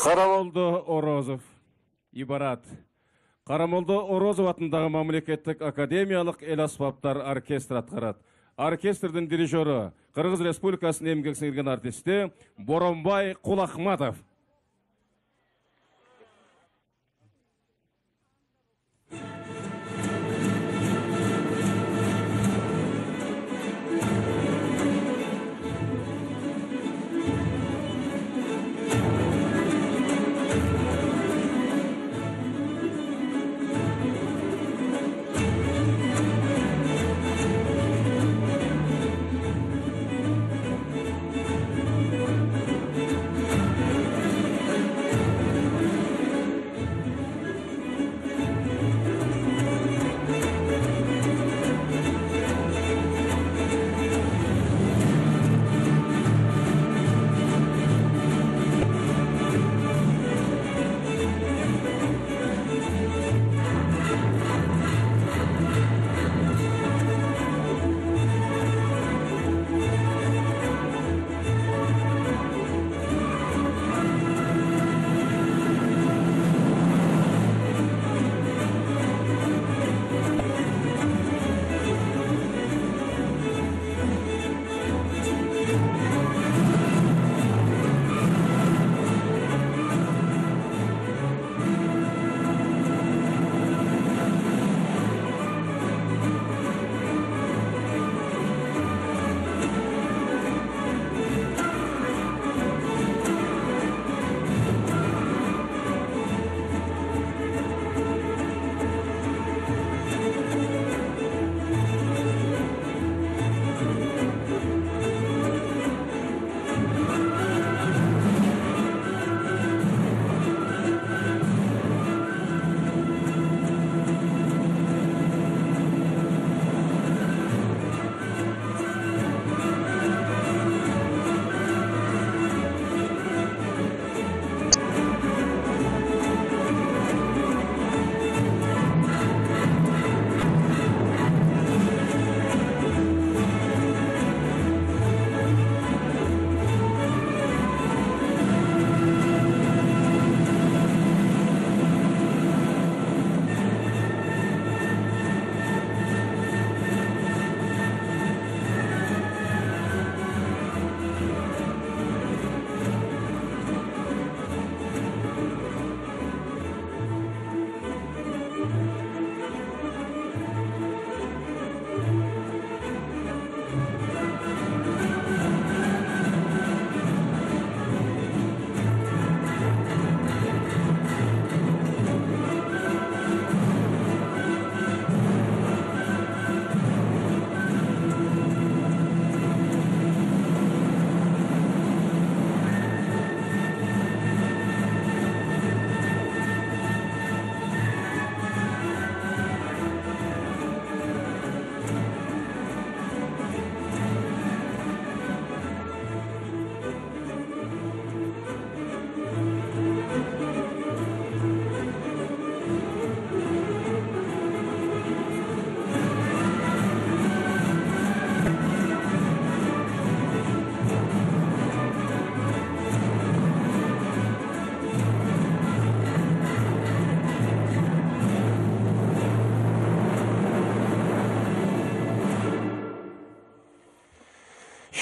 Karamoldo Орозов. Ибарат. Karamoldo Орозов атындағы мамлекеттік академиялық эл аспаптар оркестр атқарат. Оркестрдің дирижері Қырғыз Республикасының еңбек сіңірген артисті Боронбай Кулахматов.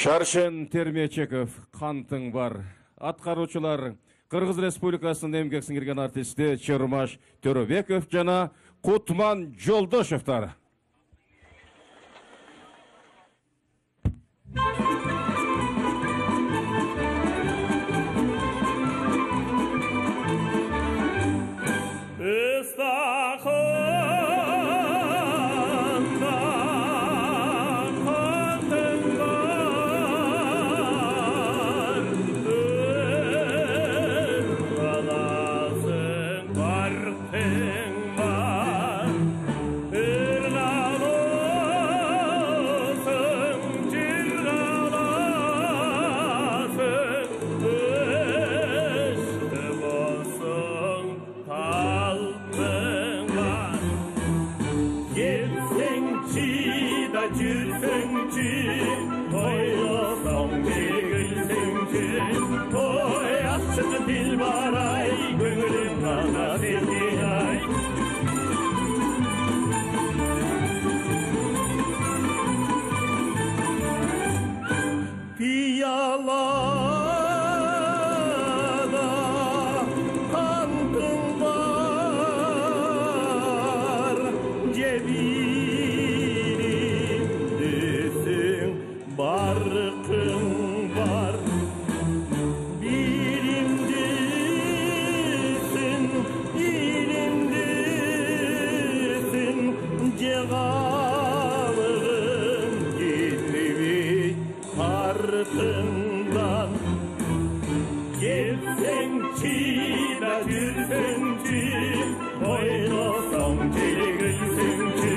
Шаршен Термечеков, қантың бар. Атқарушылар Қырғыз Республикасының еңбек сіңірген артисті Чермаш Төрөбеков жана Кутман Жолдошевтар. Toy açık dil var ay, gönlüm bana seni ay. Piyalada kantın var, cebirindesin, barkın var. Birimdesin, ilimdesin, cegalın gitmeyi arkından. Gelsenci da gülsenci, oynasam gülsenci.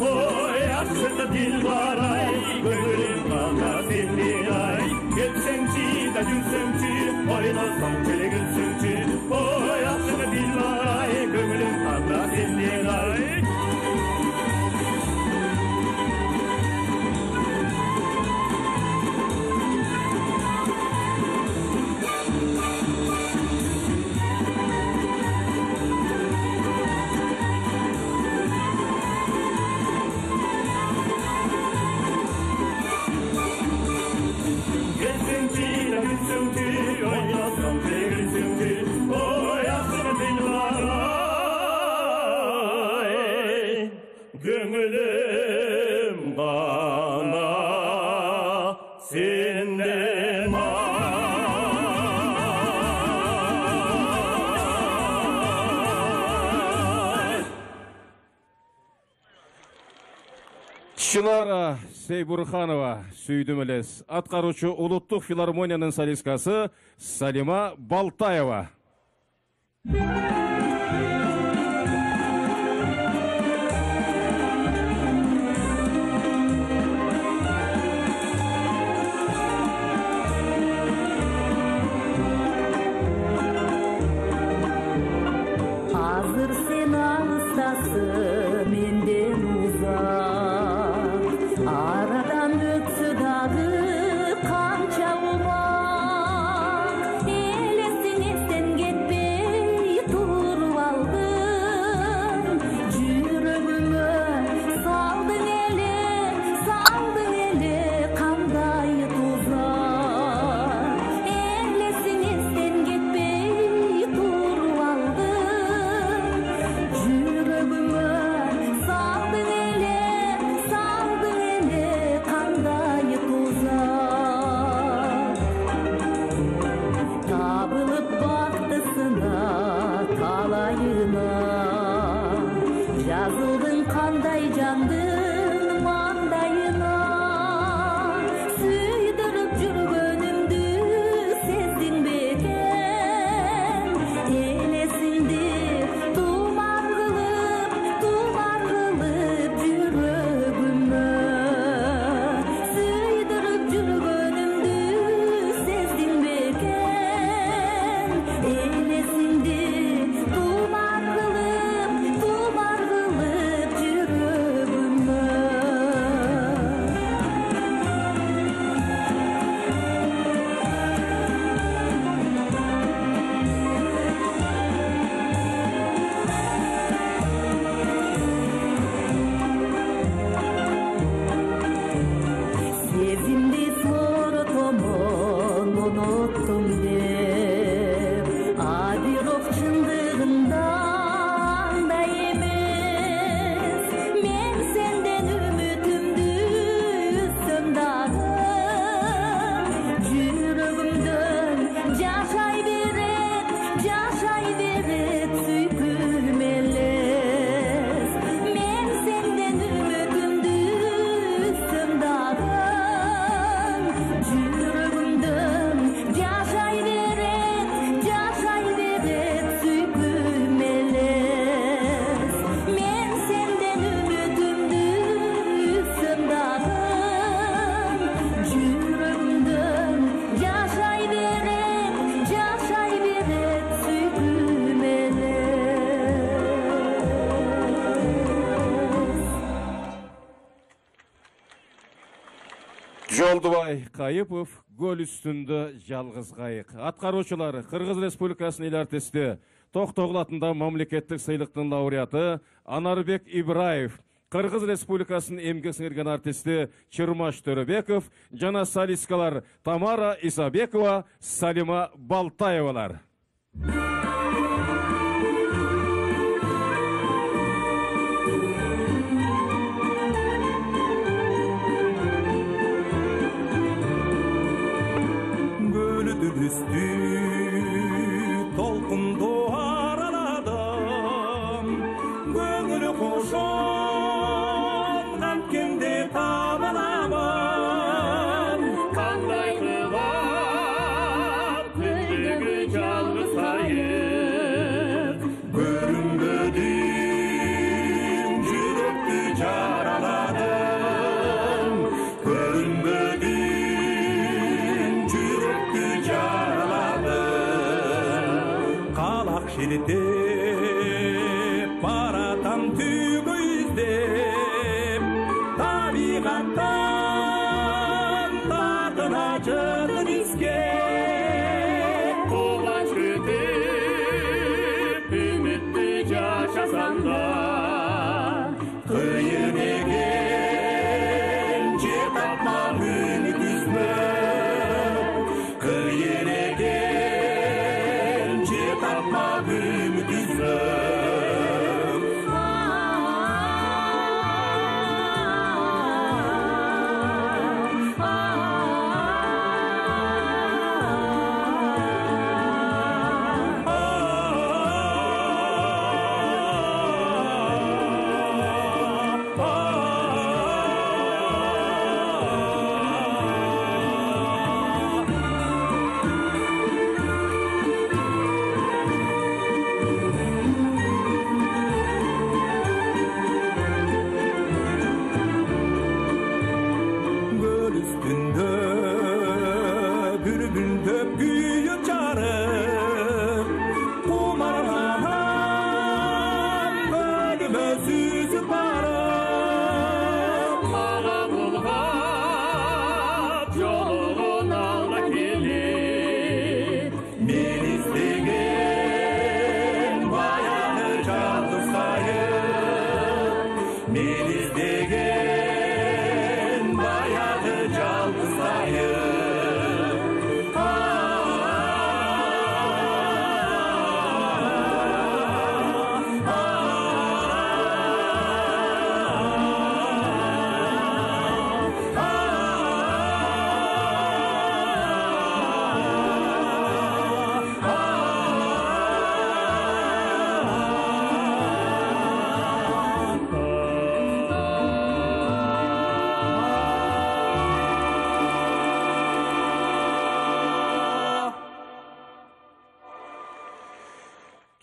Oy açık dil var ay, gönlüm bana seni ay. Gelsenci da gülsenci, oynasam gülsenci. Oy açık dil var ay, gönlüm bana seni ay. Gönlüm bana senden ay. Çınara Сейбурханова сүйдім елес. Атқарушы Улуттық филармонияның солисткасы Салима Балтаева. Hazır sen ağustasın menden uzak, aradan ötsü dağı kança ulak. Elesine sen gitmey turup aldın, yüreğime saldın ele kanday tuzak. Elesine sen gitmey turup aldın, yüreğime saldın ele kanday tuzak. Tabılıp baktısına talayına, yazıldın kanday candın mandayına. Süydürüp жүргөнүмдү sezdin beken, elesindi tuman kılıp yüreğime. Süydürüp жүргөнүмдү sezdin beken, elesindi tuman kılıp yüreğime. Sezimdi sorotomon unuttum dep, Adirov çındığından da emes. Men senden ümitümdü üstüm dağı, yüreğimden yaşay veret süyküm eles. Men senden ümitümdü üstüm dağı, yüreğimden yaşay veret Жолдубай Кайыпов гөл үстүндө жалгыз кайык. Аткаруучулар Кыргыз Республикасынын эл артисти Токтогул мамлекеттик сыйлыктын лауреаты Анарбек Ибраев, Кыргыз Республикасынын эмгек сиңирген артисти Чырмаш Төрөбеков жана солисткалар Тамара Исабекова, Салима Балтаевалар. Üstü толкунду араладым, көңүл кошон канткенде табыламын. Кандай кылам күндөгү жалгыз кайык, Көрүнбөдүм, жүрөктү жараладым, көрүнбөдүм, жүрөктү Қалақ шелтеп, баратам түйгө издеп, табиғаттан тартына жырын искеп. кубач күтүп үмүттү жашасам да, Кыйын эген же тапмам үмүт үзмө, кыйын эген же тапмам үмүт үзмө.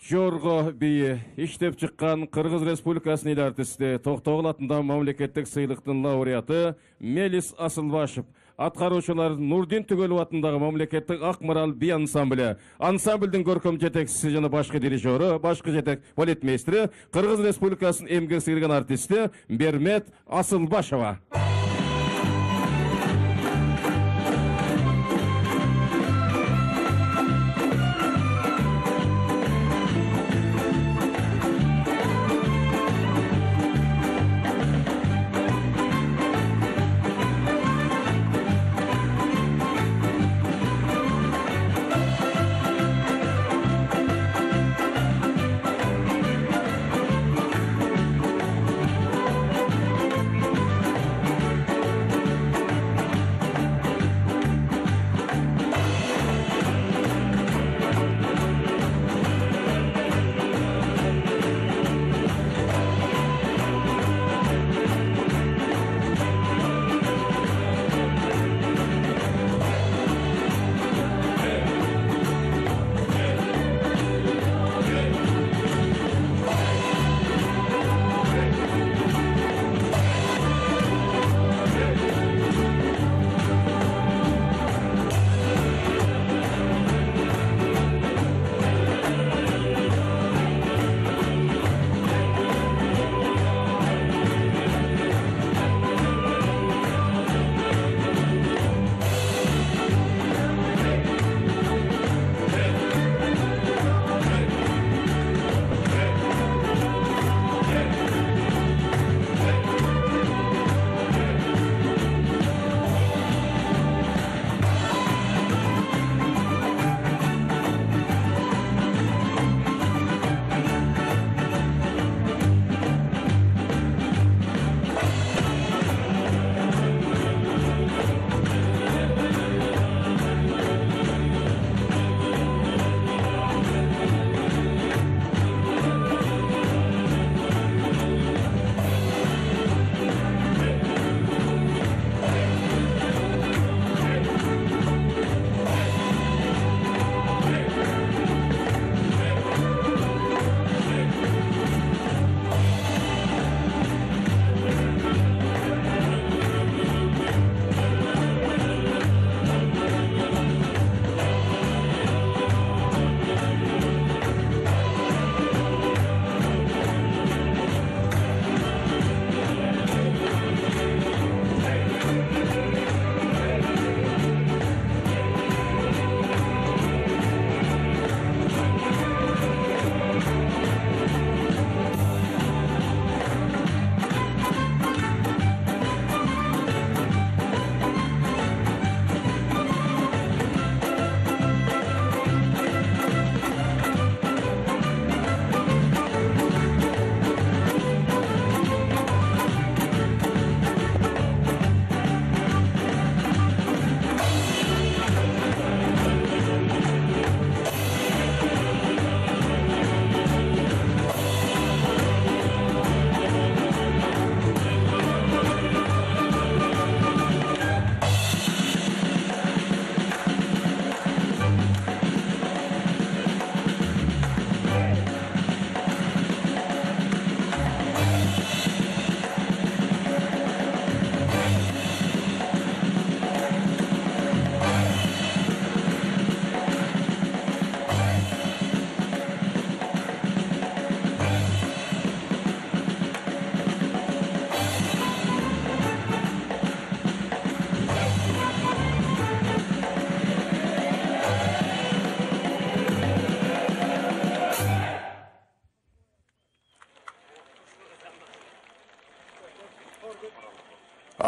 Жорго бийи иштеп чыккан Кыргыз Республикасынын эл артисти Токтогул мамлекеттик сыйлыктын лауреаты Мелис Асылбашев, аткаруучулар Нурдин Түгөлов мамлекеттик Ак Марал би ансамблі. Ансамбльдин көркөм жетекчиси жана башкы дирижеры, башкы жетек балетмейстери, Кыргыз Республикасынын эмгек сиңирген артисти Бермет Асылбашева.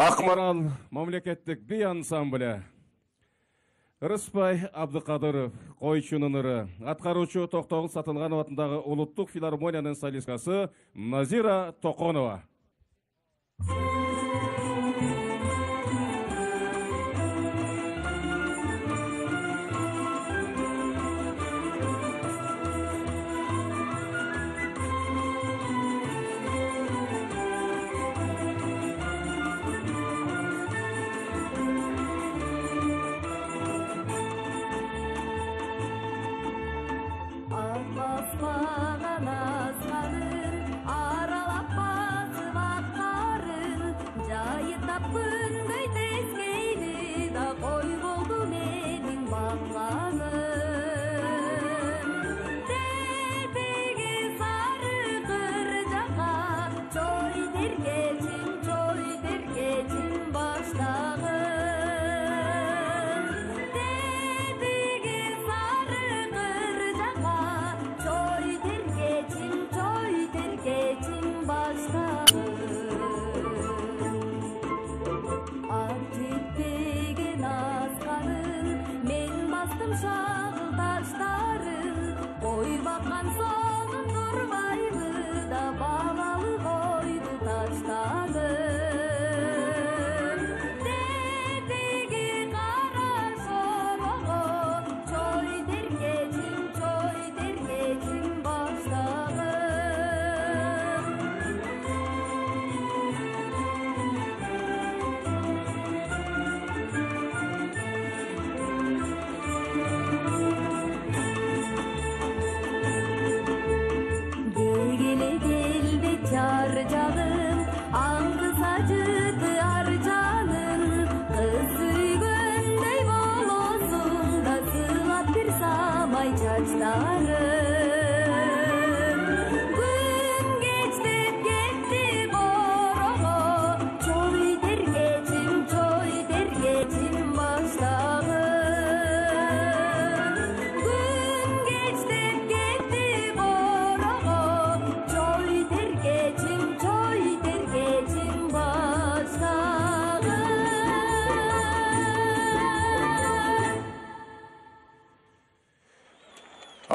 Акмарал мамлекеттик би ансамблі. Рыспай Абдыкадыров, койчунун ыры, аткаруучу Токтогул Сатылганов атындагы улуттук филармониянын солисткасы Назира Токонова.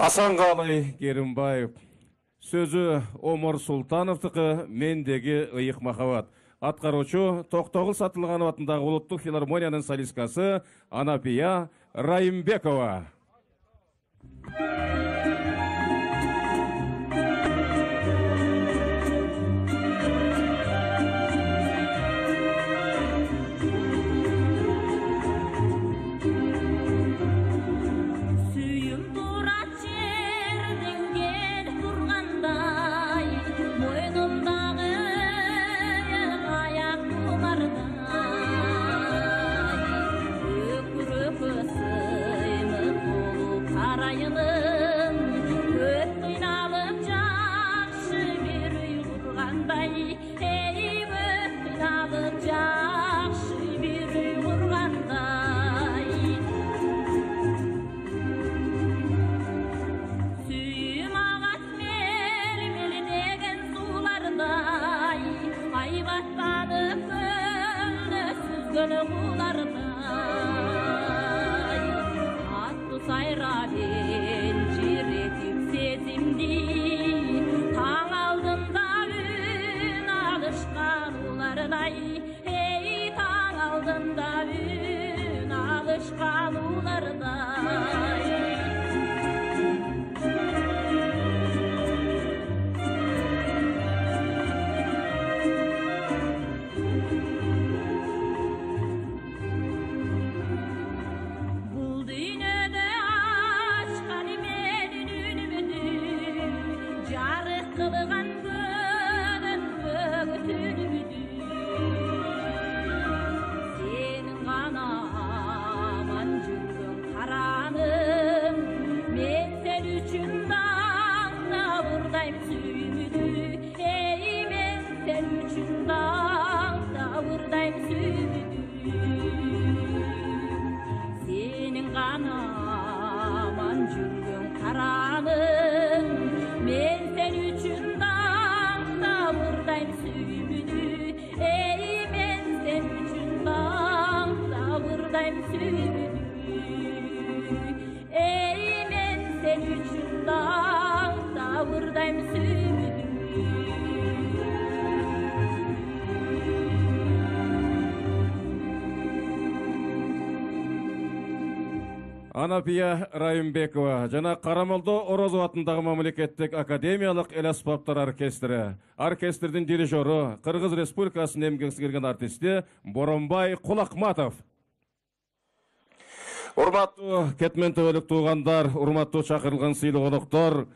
Асанғалы Керімбаев. Сөзі Омар Султановтықы, мендегі ұйық махаббат. Атқаруучу Токтогул Сатылганов атындағы улуттук филармонияның солисткасы Анапия Райымбекова. Ökürökö sıymy Анапия Райымбекова жана Карамолдо Орозов атындагы мамлекеттик академиялык эл аспаптар оркестри. Оркестрдин дирижеру Кыргыз Республикасынын эмгек сиңирген артисти Боронбай Кулакматов. Урматтуу кетмен төбөлүк туугандар, урматтуу чакырылган сыйлуу коноктор,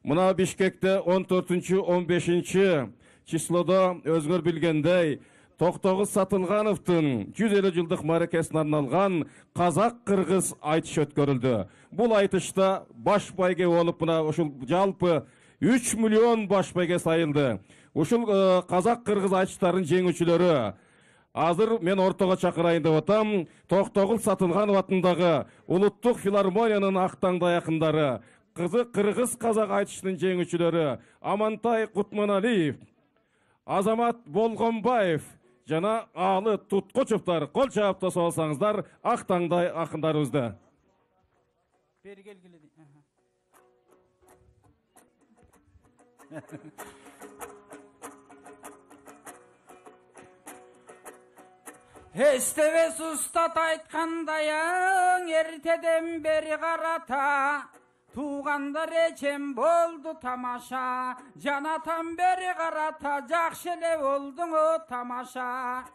мына Бишкекте 14-15 числодо өзгөр билгендей Токтогуз Сатылгановдун 150 жылдык маракесине арналган казак-кыргыз айтыш өткөрүлдү. Бул айтышта баш байге болуп мына ушул жалпы 3 миллион баш байге сайылды. Ушул казак-кыргыз айтыштардын жеңүүчүлөрү азыр мен ортого чакырайын деп атам. Токтогуз Сатылганов атындагы Улуттук филармониянын актаңдай акындары, кыргыз казак айтышынын жеңүүчүлөрү Амантай Кутманалиев, Азамат Болгонбаев жана Алы Туткучевтар кол чаап тосуп алсаңыздар актаңдай акындарыбызды. Бери келгиле. Эстебес устат айткандайың эртеден бери карата туугандар эчем болду тамаша, жанатан бери карата жакшы эле болдуңу тамаша.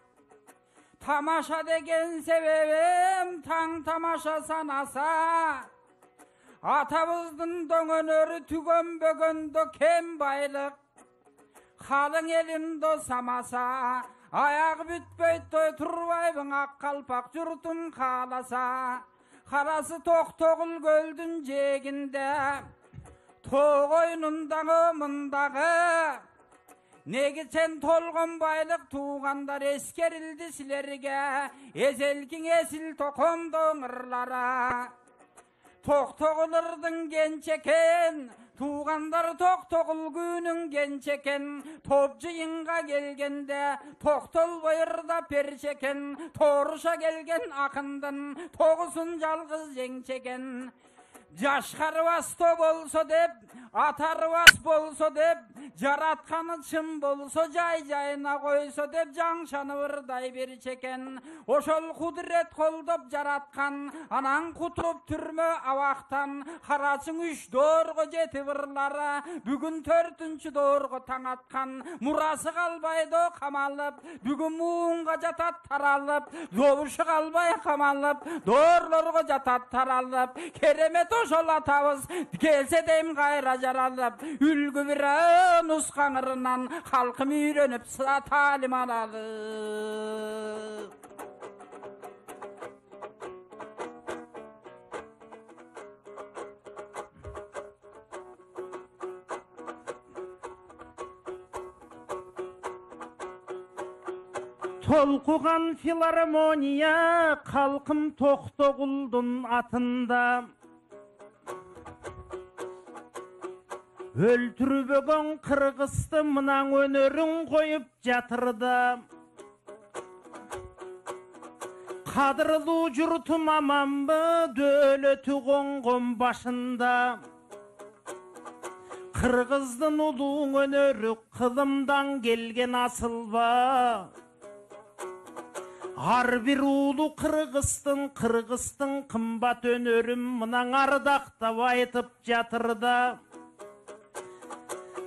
Тамаша деген себебим таң тамаша санаса, атабыздын дөңөнөрү түгөнбөгөндө кем байлык, калың элиндо самаса, аяк бүтпөйт той турбайбың ак калпак журтум кааласа. Карасы Токтогул көлдүн жээгинде, тоо койнундагы мындагы, неги сен толгон байлык туугандар эскерилди силерге, эзелкиң эсил токомдоң ырлара. Токтогулдун кенчекен, туугандар Токтогул күнүң кенчекен, топ жыйынга келгенде токтолбой ырдап перчекен, торуша келген акындын тогусун жалгыз жеңчекен. Жашкарбасто болсо деп, атарбас болсо деп, жаратканы чын болсо жай-жайына койсо деп жаңшанып ырдай берчекен. Ошол кудурет колдоп жараткан, анан кутуп түрмө абактан, карачың 3 доорго жетип ырлара, бүгүн 4-чү доорго таң аткан, мурасы калбайдо камалып, бүгүн муунга жатат таралып, добушу калбай камалып, доорлорго жатат таралып, керемет ошол атабыз келсе дейм кайра жаралып, үлгү бир нускаңырынан калкым үйрөнүп таалим алалы. Толкуган филармония калкым Токтогулдун атында, өлтүрбөгөн кыргызды мынан өнөрүң коюп жатырда. Кадырлуу журтум аманбы, дөөлөтү конгон башында. Кыргыздын улуу өнөрү кылымдан келген асылба. Ар бир улуу кыргыздын кымбат өнөрүн мынан ардактап айтып жатырда.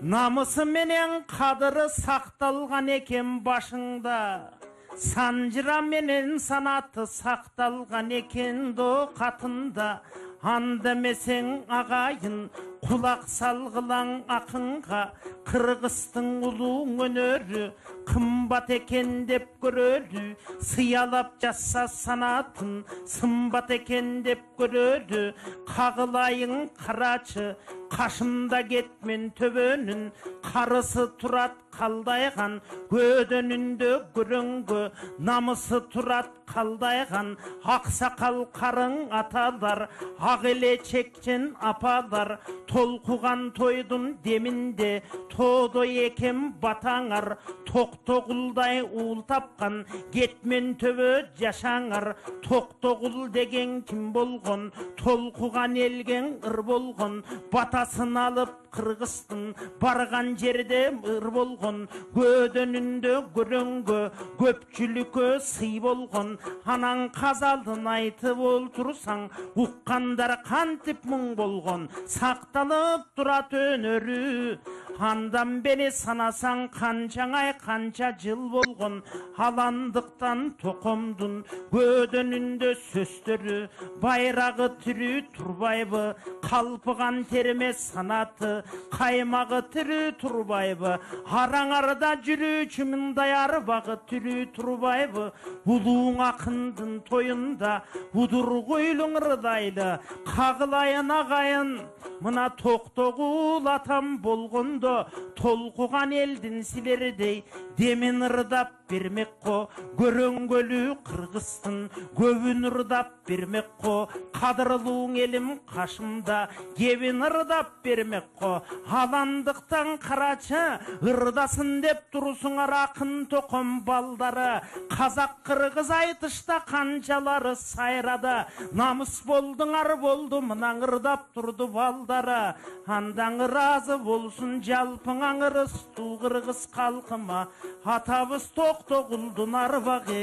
Намысы менен кадыры сакталган экен башыңда, санжыра менен санаты сакталган экен до катында. Андамесең агайын кулак салгылаң акынга, кыргыздын улуу өнөрү кымбат экен деп көрөлү, сыялап жазса санатын сымбат экен деп көрөлү. Кагылайын карачы кашымда кетмен төбөнүн, карысы турат калдайган көдөнүндө көрөңгө, намысы турат калдайган аксакал карың аталар, ак эле чекчен апалар, толқуған тойдың демінде тоодой екен батаңар, тоқтоғұлдай уыл тапқан кетмен төбө жашаңар. Тоқтоғұл деген кім болған, толқуған елген ыр болған, батасын алып Қырғыстың барған жерде ыр болған, көдөнүндө көрөңгө көпчүлүккө сый болған. Анан қазалдын айтып олтурсаң, уккандар кантип мұң болған. Сакталып турат өнөрү, андан бери санасаң канчаңай канча жыл болған. Аландыктан токомдун көдөнүндө сөстөрү, байрагы түрү турбайбы, калпыган терме санаты, каймагы түрү турбайбы, араңарда жүрүүчү мындай арбагы түрү турбайбы. Улууң акындын тоюнда удур койлуң ырдайлы, кагылайын агайын мына Токтогул атам болгондо, толкуган элдин силердей демин ырдап бермек ко. Көрөңгөлүү Кыргыздын көбүн ырдап бермек ко. Кадырлууң элим кашымда кебин ырдап бермек ко. Аландыктан карачы ырдасын деп турусуңар акын током балдары. Казак кыргыз айтышта канчалары сайрады, намыс болдуңар болду мынан ырдап турду балдары. Андан ыраазы болсун жалпыңаң ырыстуу кыргыз калкыма, атабыз Токтогулдун арбагы.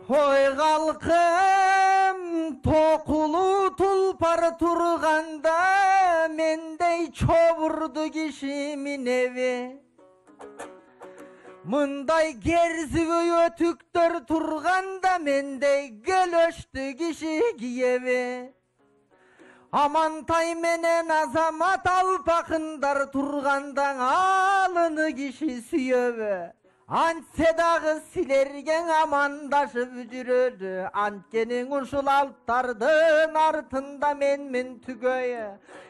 Ой қалқым, тоқулу тұлпар тұрғанда, мендей чобырды киши миневе. Мындай керзігі өтүктөр тұрғанда, мендей гөлөштү киши киеве. Амантай менен Азамат алпақындар тұрғанда, алыны киши сүйеве. Антсе дагы силерген амандашып жүрөдү, анткенин ушул алттардын артында менмин түгөйө.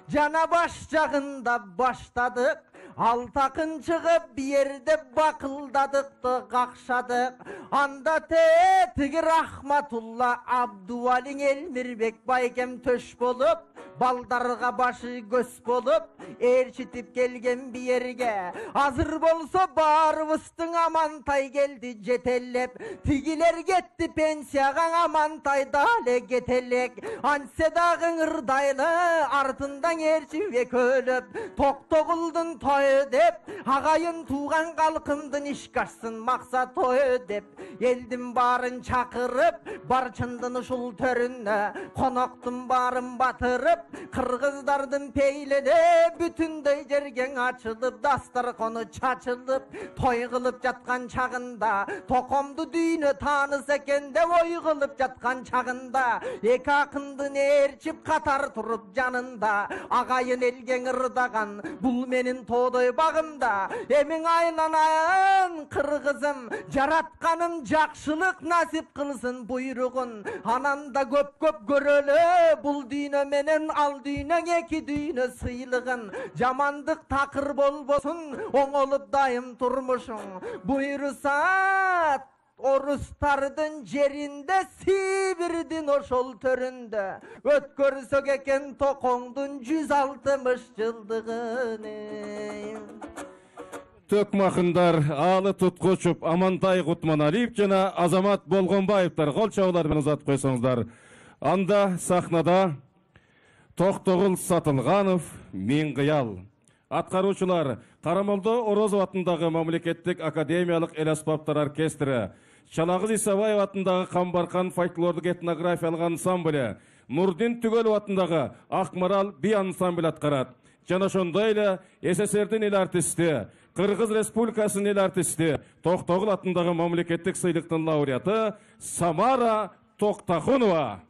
Жана баш жагында баштадык, алтакын чыгып биерде бакылдадыкты какшадык. Анда тетиги Рахматулла Абдуалиң Элмирбек байкем төш болуп, балдарга башы көз болуп, ээрчитип келген биерге. Азыр болсо баарыбыздын Амантай келди жетелеп, тигилер кетти пенсияга, Амантай дале кетелек. Антсе дагы ырдайлы, артындан ээрчибек өлөп, Токтогулдун тою деп, агайын тууган калкымдын ишкашсын максат тою деп. Элдин барын чакырып, барчындын ушул төрүнө, коноктун барын батырып, кыргыздардын пейлене бүтүндөй жерген ачылып, дастарканы чачылып, той кылып жаткан чагында, токомду дүйнө тааныс экен деп ой кылып жаткан чагында, эки акындын ээрчип катар туруп жанында, агайын элген ырдаган бул менин тоодой багымда. Эмиң айланайын кыргызым, жаратканым жакшылык насип кылсын буйругун. Ананда көп көрөлө бул дүйнө менен ал дүйнөң эки дүйнө сыйлыгын. Жамандык такыр болбосун, оңолуп дайым турмушуң. Буйруса орустардын жеринде, Сибирдин ошол төрүндө, өткөрсөк экен Токоңдун 160 жылдыгын. Төкмакындар Алы Туткучуп, Амантай Кутманалиев жана Азамат Болгонбаевтар кол чабуулар менен узатып койсоңуздар. Анда сахнада Токтогул Сатылганов, Мен кыял. Аткаруучулар Карамолдо Орозов атындагы мамлекеттик академиялык эл аспаптар оркестри, Чалагыз Исабаев атындагы Камбаркан фольклордук этнографиялык ансамбль, Нурдин Түгөлов атындагы Акмарал би ансамбль аткарат. Жана ошондой эле СССРдин эл артисти, Кыргыз Республикасынын эл артисти, Токтогул атындагы мамлекеттик сыйлыктын лауреаты Самара Токтахунова.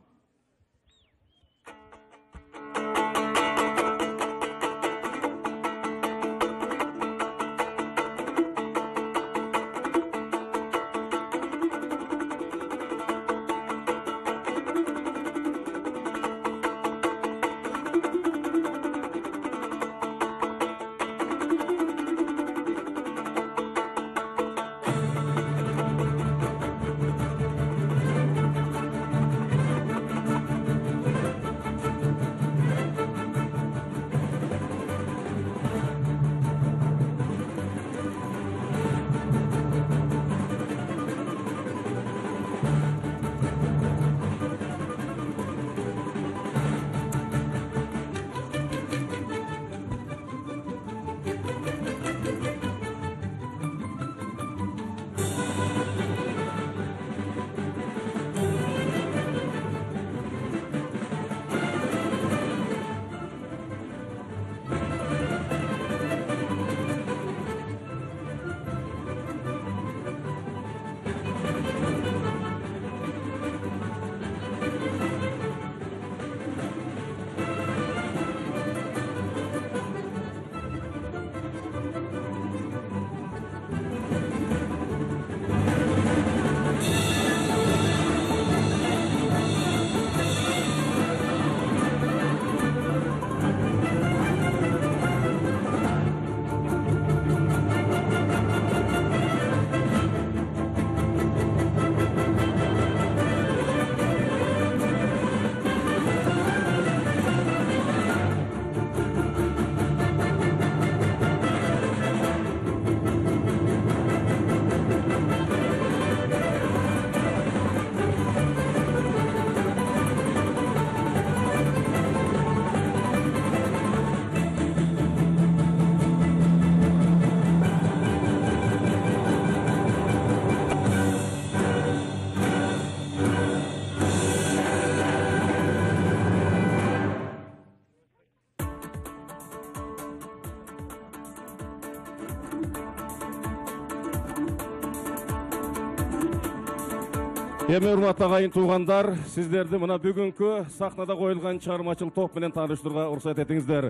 Эми урматтуу агайын туугандар, сиздерди мына бүгүнкү сахнада коюлган чыгармачыл топ менен тааныштырууга уруксат этиңиздер.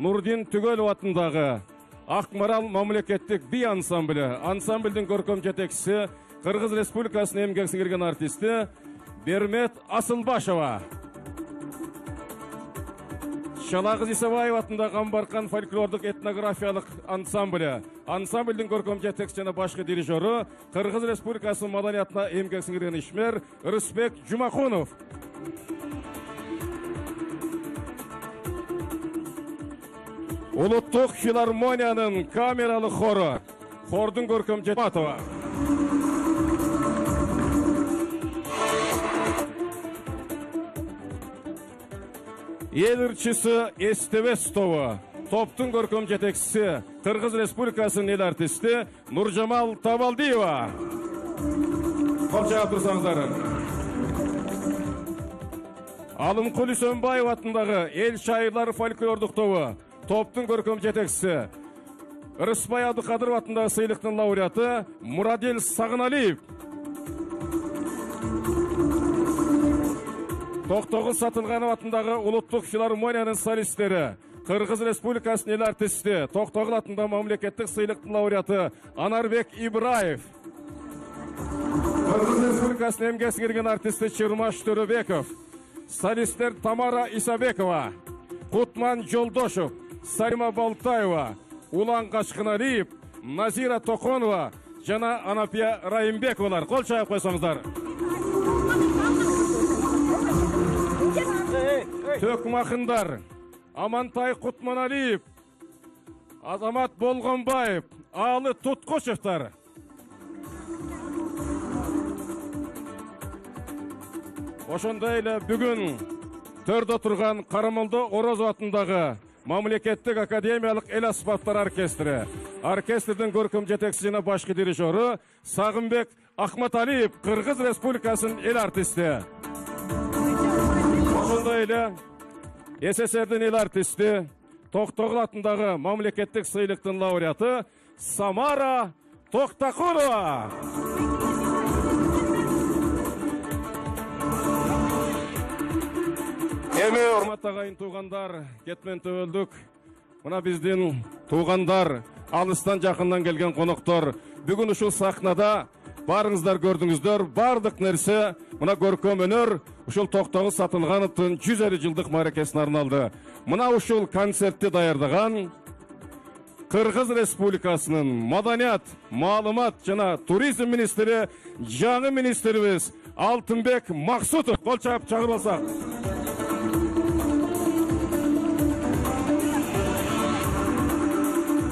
Нурдин Түгөлов атындагы Акмарал мамлекеттик би ансамблі. Ансамбльдин көркөм жетекчиси Кыргыз Республикасынын эмгек сиңирген артисти Бермет Асылбашева. Шалагыз Исабаев атындагы Камбаркан фольклордук этнографиялык ансамблі. Ансамбльдин көркөм жетекчиси жана башкы дирижеру Кыргыз Республикасынын маданиятына эмгек сиңирген ишмер Рысбек Жумакунов. Улуттук филармониянын камералык хору. Хордун көркөм жетекчиси Эл ырчысы Эстебес тобу. Топтун көркөм жетекчиси Кыргыз Республикасынын эл артисти Нуржамал Табалдиева. Кол чаап турсаңыздар. Алымкул Үсөнбаев атындагы эл шайырлары фольклордук тобу. Топтун көркөм жетекчиси Рыспай Абдыкадыров атындагы сыйлыктын лауреаты Мурадел Сагыналиев. Токтогул Сатылганов атындагы улуттук филармониянын солисттери Кыргыз Республикасынын эл артисти Токтогул атындагы мамлекеттик сыйлыктын лауреаты Анарбек Ибраев. Кыргыз Республикасынын эмгек сиңирген артисти Чырмаш Төрөбеков. Солисттер Тамара Исабекова, Кутман Жолдошев, Сарима Балтаева, Улан Качкыналиев, Назира Токонова жана Анапия Райымбековалар. Кол чаап койсоңуздар. Төкмакындар Амантай Кутманалиев, Азамат Болгонбаев, Алы Туткушевтар. Ошондой эле бүгүн төрдө турган Карамолдо Орозов атындагы мамлекеттик академиялык эл аспаптар оркестри. Оркестрдин көркөм жетекчиси жана башкы дирижеру Сагынбек Ахматалиев, Кыргыз Республикасынын эл артисти. Ошондой эле СССРдин эл артисти Токтогул атындагы мамлекеттик сыйлыктын лауреаты Самара Токтакулова. Эми урматтуу агайын туугандар, кетмен төбөлдүк. Мына биздин туугандар, алыстан жакындан келген коноктор бүгүн ушул сахнада барыңыздар көрдүңүздөр. Бардык нерсе мына көркөм өнөр ушул Токтогул Сатылгановдун 150 жылдык мааракесине арналды. Мына ушул концертти даярдаган Кыргыз Республикасынын маданият, маалымат жана туризм министри, жаңы министрибиз Алтынбек Максутов. Кол чаап чагырып алсак.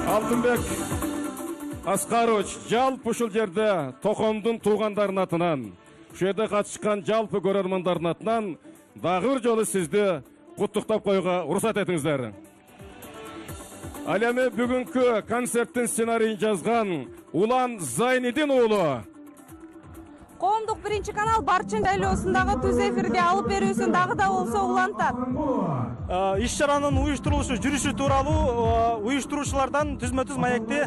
Алтынбек Аскарович, жалпы ушул жерде Токомдун туугандарынын атынан, ушул жерде катышкан жалпы көрөрмандардын атынан дагы бир жолу сизди куттуктап коюуга уруксат этиңиздер. Ал эми бүгүнкү концерттин сценарийин жазган Улан Зайнидин уулу. Коомдук биринчи канал Барчын шайлоосундагы түз эфирге алып берүүсүн дагы да болсо улантат. Иш чаранын уюштурулушу, жүрүшү тууралуу уюштуруучулардан түзмө-түз маекти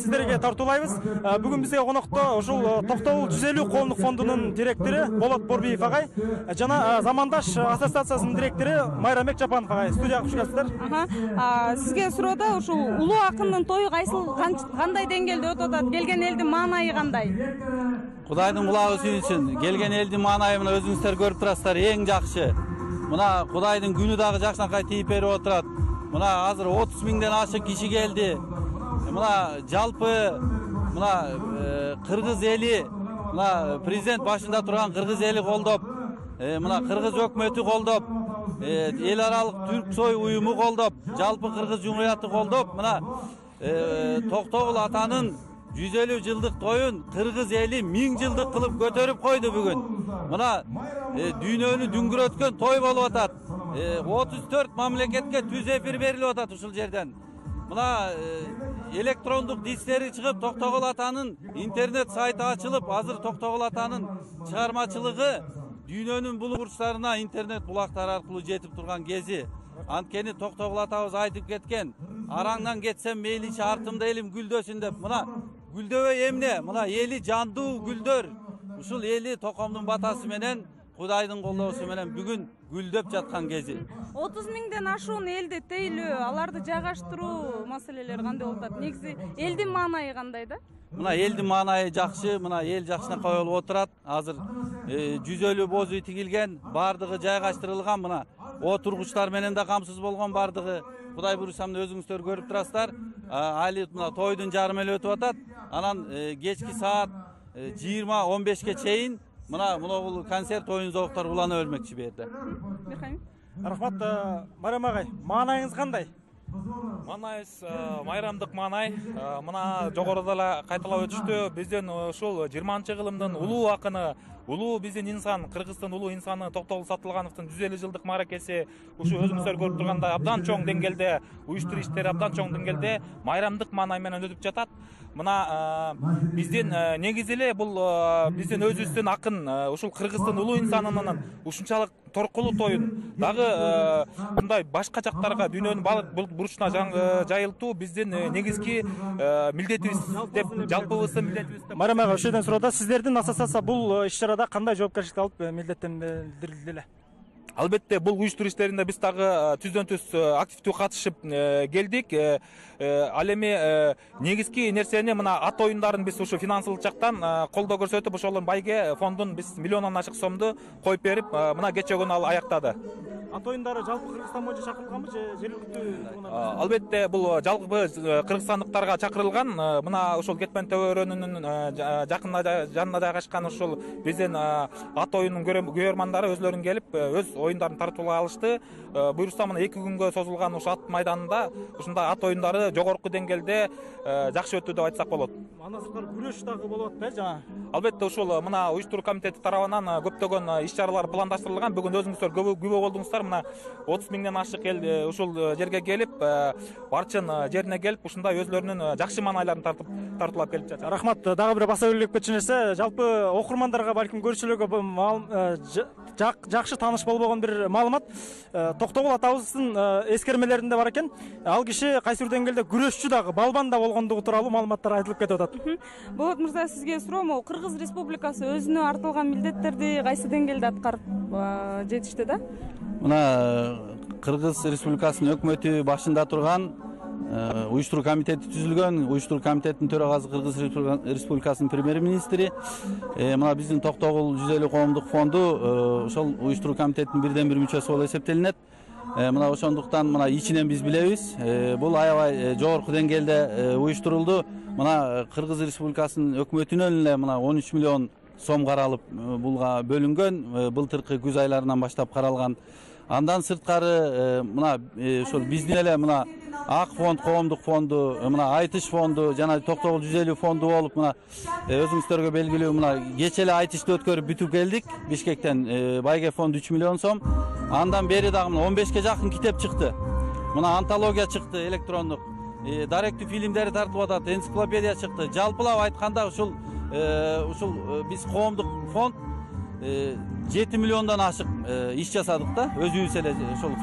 сиздерге тартуулайбыз. Бүгүн бизге конокто ушул Токтогул 150 коомдук фондунун директори Болот Борбиев агай жана Замандаш ассоциациясынын директори Майрамбек Жапанов агай студияга куш келипсиздер. Сизге суроо ушул улуу акындын тою кандай деңгээлде өтүп атат? Келген элдин маанайы кандай? Кудайдын кулагы сүйүнсүн. Келген элдин маанайын өзүңүздөр көрүп турасыздар, эң жакшы. Мына Кудайдын күнү дагы жакшынакай тийип берип отурат. Мына азыр 30 миңден ашык киши келди. Мына жалпы мына кыргыз эли, мына президент башында турган кыргыз эли колдоп, мына кыргыз өкмөтү колдоп, эл аралык түрк сой уюму колдоп, жалпы кыргыз жумурияты колдоп, мына Токтогул атанын 150 жылдык тоюн кыргыз эли 1000 жылдык кылып көтөрүп койду бүгүн. Мына дүйнөнү дүңгүрөткөн той болуп атат. 34 мамлекетке түз эфир берилип атат ушул жерден. Мына электрондук дисктери чыгып, Токтогул атанын интернет сайты ачылып, азыр Токтогул атанын чыгармачылыгы дүйнөнүн бул бурчтарына интернет булактары аркылуу жетип турган кези. Анткени Токтогул атабыз айтып кеткен, араңдан кетсем мейличи артымда элим гүлдөсүн деп. Мына гүлдөбөй эмне? Мына эли жандуу гүлдөр, ушул эли токомдун батасы менен Кудайдын колдоосу менен бүгүн гүлдөп жаткан кези. 30 миңден ашуун элди тейлөө, аларды жайгаштыруу маселелери кандай болуп атат? Негизи элдин маанайы кандай да? Мына элдин маанайы жакшы, мына эл жакшынакай болуп отурат. Азыр 150 боз үй тигилген, бардыгы жайгаштырылган, мына отургучтар менен да камсыз болгон бардыгы. Кудай буйрса өзүңүздөр көрүп турасыздар. Али мына тойдун жарым эле өтүп атат. Анан кечки саат 20-15ке чейин мына бул концерт оюн зооктор улана бермекчи берди. Рахмат, Марем агай, маанайыңыз кандай? Маанайыбыз майрамдык маанай. Мына жогоруда эле кайталап өтүштү. Биздин ушул 20-кылымдын улуу акыны, улуу биздин инсан, Кыргыздын улуу инсаны Токтогул Сатылгановдун 150 жылдык мааракеси ушу өзүңүздөр көрүп тургандай абдан чоң деңгээлде уюштуруу иштери абдан чоң деңгээлде майрамдык маанай менен өтүп жатат. Мына биздин негизи эле бул биздин өзүбүздүн акын ушул Кыргыздын улуу инсанынын ушунчалык торкулуу тоюн дагы мындай башка жактарга дүйнөнүн баардык бурчуна жайылтуу биздин негизги милдетибиз деп жалпыбыздын милдетибиз деп. Марем агай, ошол жерден суроодо сиздердин ассоциация бул иш-чарада кандай жоопкерчилик алып милдеттенdirилди эле? Албетте бул уюштуруу иштеринде биз дагы түздөн-түз активдүү катышып келдик. Ал эми негизги нерсени мына ат оюндарын биз ушу финансылык жактан колдоо көрсөтүп, ошолордун байге фондун биз миллиондон ашык сомду коюп берип, мына кечээ күнү ал аяктады. Ат оюндары жалпы Кыргызстан боюнча чакырылганбы же жергиликтүү? Албетте бул жалпы кыргызстандыктарга чакырылган. Мына ошол Кетмен төбөрөнүнүн жанына жайгашкан ушул биздин ат оюнунун көрөрмандары өзлөрүн келип өз оюндарын тартуулай алышты. Буйрса мына 2 күнгө созулган ушу ат майданында ушундай ат оюндары жогорку деңгээлде жакшы өттү деп айтсак болот. Андан сырткары күрөш дагы болуп атпайбы жана? Албетте ушул мына уюштуруу комитети тарабынан көптөгөн иш-чаралар пландаштырылган. Бүгүн өзүңүздөр күбө болдуңуздар. Мына 30 миңден ашык эл ушул жерге келип, барчын жерине келип, ушундай өзлөрүнүн жакшы маанайларын тартуулап келип жатат. Рахмат, дагы бир баса белгилеп кетчү нерсе, жалпы окурмандарга балким көрүүчүлөргө жакшы тааныш болбогон бир маалымат. Токтогул атабыздын эскермелеринде бар экен. Ал киши кайсы бир деңгээлде күрөшчү дагы, балбан да болгондугу тууралуу маалыматтар айтылып кетип атат. Болот мырза, сизге суроо, могу Кыргыз Республикасы өзүнө артылган милдеттерди кайсы деңгээлде аткарып жетишти да? Мына Кыргыз Республикасынын өкмөтү башында турган уюштуруу комитети түзүлгөн. Уюштуруу комитеттин төрагасы Кыргыз Республикасынын премьер-министри. Мына биздин Токтогул 150 коомдук фонду ошол уюштуруу комитеттин бирден бир мүчөсү болуп эсептелинет. Мына ошондуктан мына ичинен биз билебиз. Бул аябай жогорку деңгээлде уюштурулду. Мына Кыргыз Республикасынын өкмөтүнөн эле мына 13 миллион сом каралып булга бөлүнгөн. Былтыркы күз айларынан баштап каралган. Андан сырткары мына ошол биздин эле мына Ак фонд, коомдук фонду, мына Айтыш фонду жана Токтогул 150 фонду болуп, мына өзүңүздөргө белгилүү мына кечээ эле Айтышты өткөрүп бүтүп келдик. Бишкектен байге фонд 3 миллион сом. Андан бери дагы мына 15ке жакын китеп чыкты. Мына антология чыкты электрондук. Даректүү фильмдери тартылып атат, энциклопедия чыкты. Жалпылап айтканда ушул биз коомдук фонд 7 миллиондон ашык иш жасадык да, өзүбүз эле ошол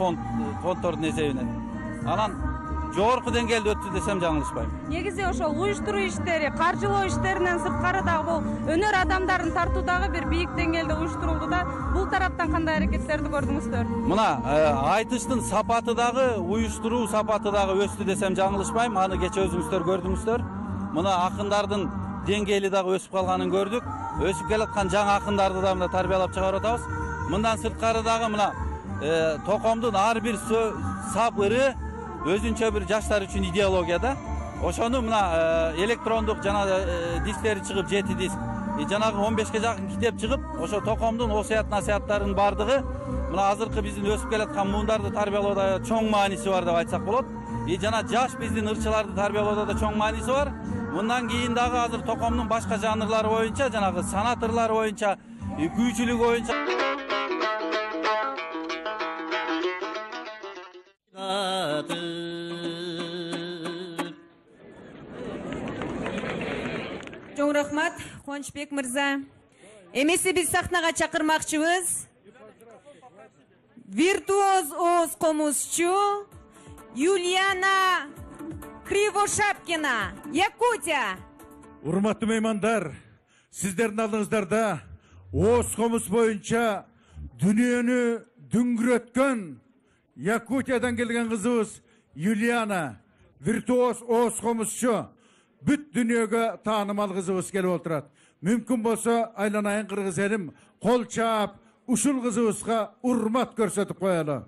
фонддордун эсебинен. Анан жогорку деңгээлде өттү десем жаңылышпайм. Негизи ошол уюштуруу иштери, каржылоо иштеринен сырткары дагы бул өнөр адамдарын тартуу дагы бир бийик деңгээлде уюштурулду да. Бул тараптан кандай аракеттерди көрдүңүздөр? Мына Айтыштын сапаты дагы, уюштуруу сапаты дагы өстү десем жаңылышпайм. Аны кечээ өзүңүздөр көрдүңүздөр. Мына акындардын деңгээли дагы өсүп калганын көрдүк. Өсүп келаткан жаңы акындарды да мына тарбиялап чыгарып атабыз. Мындан сырткары дагы мына токомдун ар бир сап ыры өзүнчө бир жаштар үчүн идеология да. Ошону мына электрондук жана дисктери чыгып 7 диск, жанагы 15ке жакын китеп чыгып, ошо токомдун насааттарынын бардыгы мына азыркы биздин өсүп келаткан муундарды тарбиялоодо чоң мааниси бар деп айтсак болот. Жана жаш биздин ырчыларды тарбиялоодо да чоң мааниси бар. Мындан кийин дагы азыр токомдун башка жанрлары боюнча, жанагы санат ырлары боюнча, күйчүлүк боюнча Чоң рахмат, Кубанычбек мырза. Эмеси биз сахнага чакырмакчыбыз. Виртуоз оз комузчу Юлиана Кривошапкина, Якутия. Урматтуу меймандар, Sizlerin aldığınızlarda Oğuz Komus boyunca dünyanı düngüretken Yakutiyadan gelgen kızımız Yuliana, virtuoz Oğuz Komusçu, büt dünyaya tanımal kızımız gelip oturat. Mümkün bolsa aylanayın Kırgız elim, kol çap, uşul kızımızga urmat görsetip koyalım.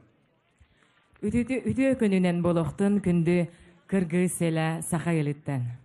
Ütü gününen boloktun kündü Kırgız ele Sakayelitten.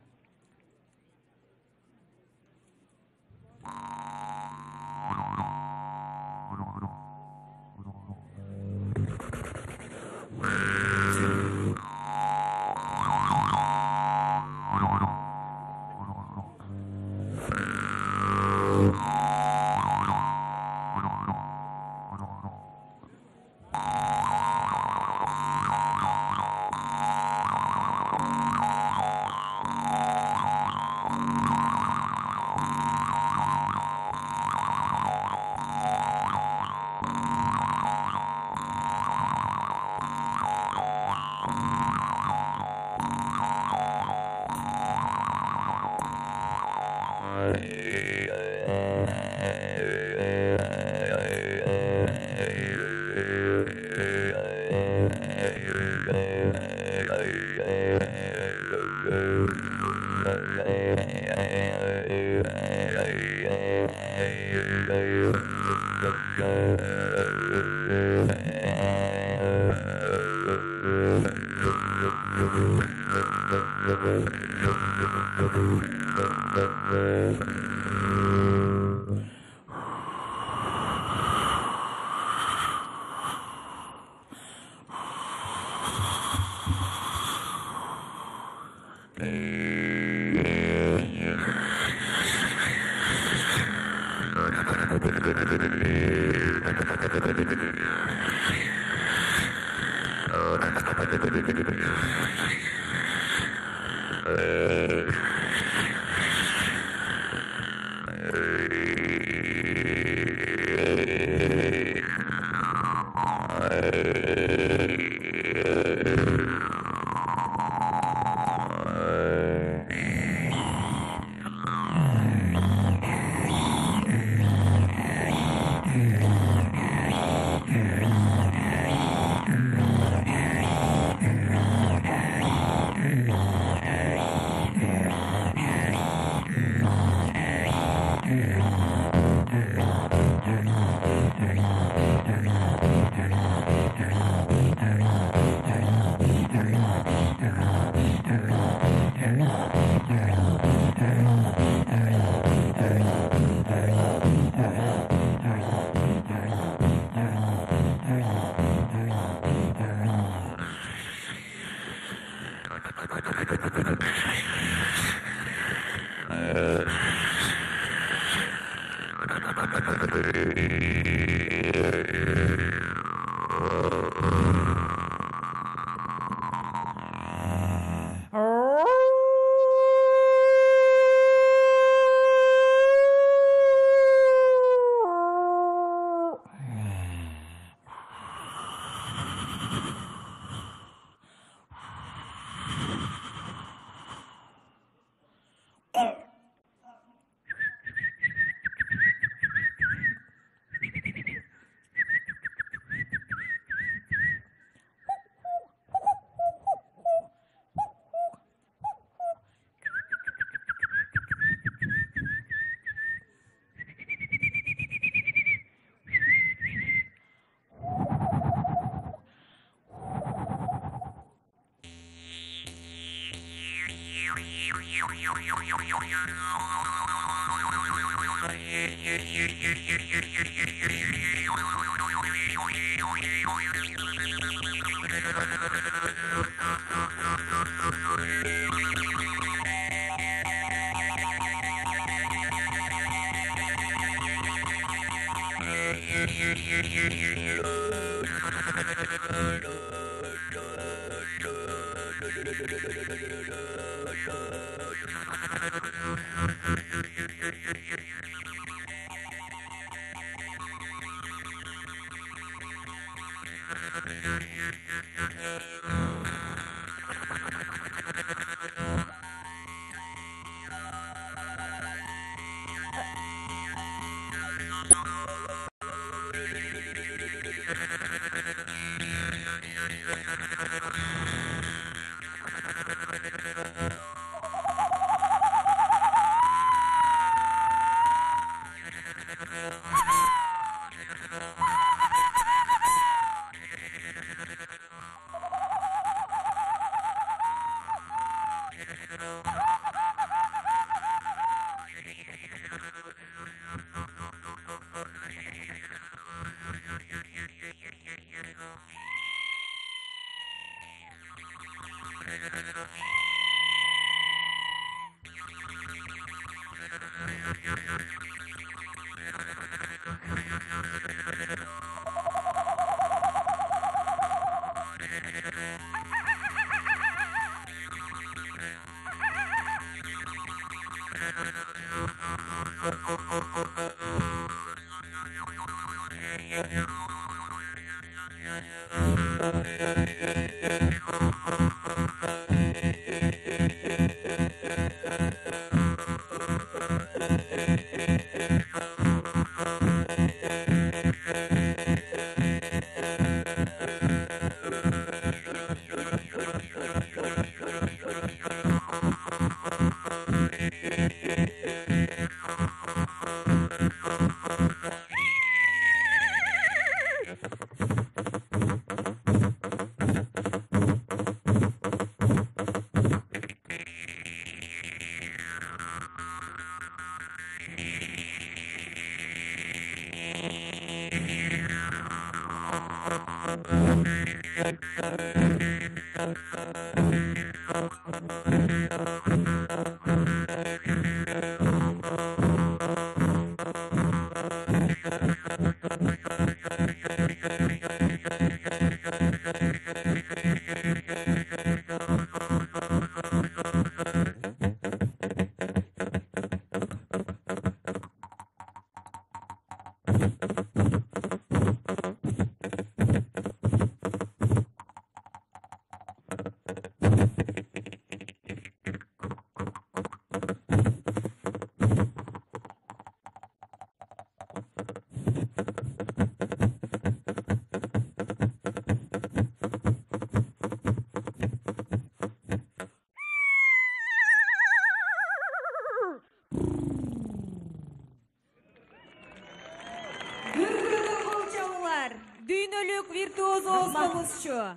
Düynölük virtuoz olmamızçı.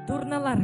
Turnalar.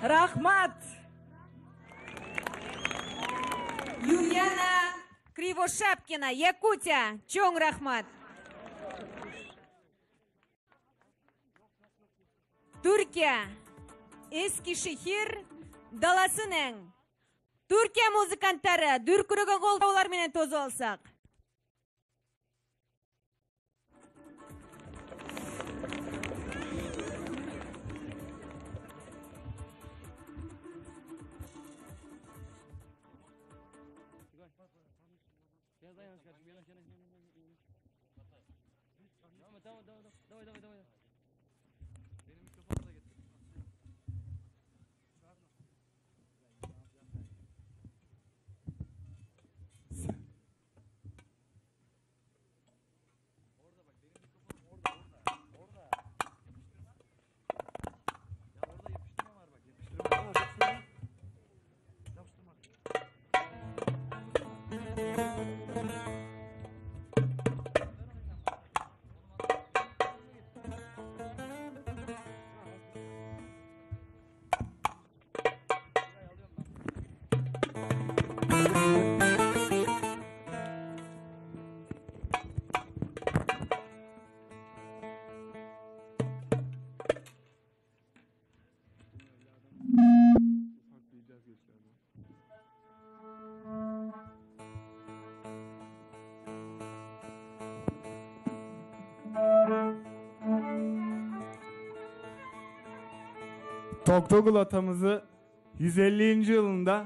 Рахмат. Юлиана Кривошапкина, Якутия. Чоң рахмат. Türkiye, Eskişehir, Dalasının. Türkiye muzikantları, dürkürüge koltaular menen tozu alsak. Toktogul atamızı 150. yılında